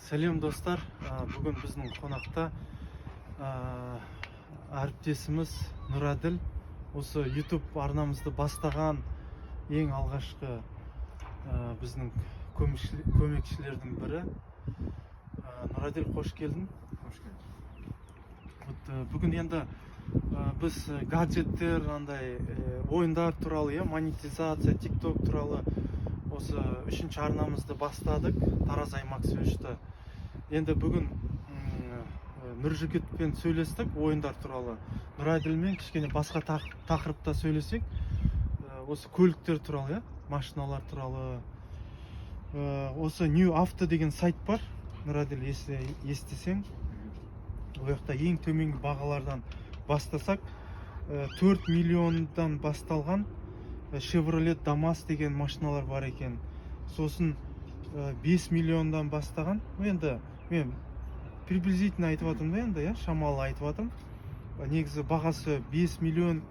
Сәлем достар, бүгін біздің қонақта әріптесіміз Нұраділ. Осы YouTube арнамызды бастаған ең алғашқы біздің көмекшілердің бірі. Нұраділ, қош келдің. Бүгін енді біз гаджеттер, ойындар туралы, монетизация, TikTok туралы осы үшінші арнамызды бастадық, Тараз аймақ сөйлешті. Енді бүгін Нұржігітпен сөйлестік ойындар туралы. Нұраділмен кішкене басқа тақырыпта сөйлесек, осы көліктер туралы, машиналар туралы. Осы New Auto деген сайт бар, Нұраділ, естісең. Ол жақта ең төменгі бағалардан бастасақ, 4 миллиондан басталған Chevrolet Damas деген машиналар бар екен. Сосын 5 миллиондан бастаған. Енді мен приблизительно айтып жатырмын да, енді шамалы айтып жатырмын. Негізі бағасы 5 миллион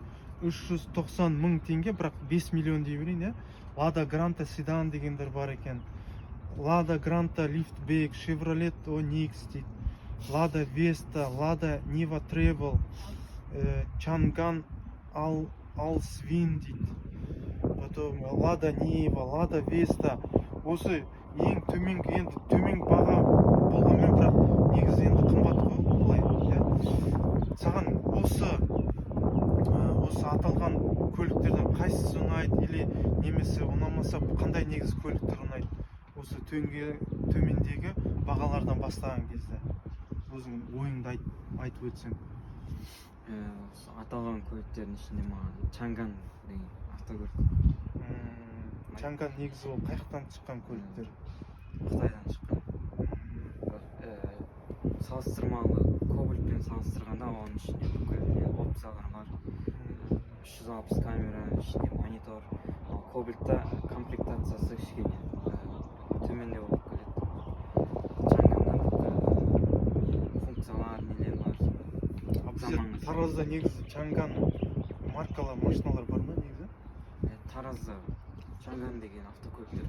390 мың теңге, бірақ 5 миллион дей берейін. Lada Granta седан дегендер бар екен. Lada Granta Liftback, Chevrolet Onix дейді. Lada Vesta, Lada Niva Travel, Chang'an All-Swing дейді. Потом Lada Niva, Lada Vesta. Осы ең төменгі, енді төменгі баға болғанмен, бірақ негізі енді қымбат қой, былай. Саған осы аталған көліктерден қайсысы ұнайды, или немесе ұнамаса қандай негізі көліктер ұнайды? Осы төмендегі бағалардан бастаған кезде өзің ойыңды айтып өтсең. Аталған көліктердің ішінде маған Chang'an деген автокөлік. Chang'an негізі ол қаяқтан шыққан көліктер? Қытайдан шыққан. Салыстырмалы Кобальтпен салыстырғанда оның ішінде бүкіл опциялар бар. 360 камера, ішінде монитор. Ал Кобальтта комплектациясы кішкене төмендеу болып келеді. Chang'an'да функциялар, нелер бар. Таразда негізі Chang'an маркалы машиналар бар ма негізі? Таразда Chang'an деген автокөліктер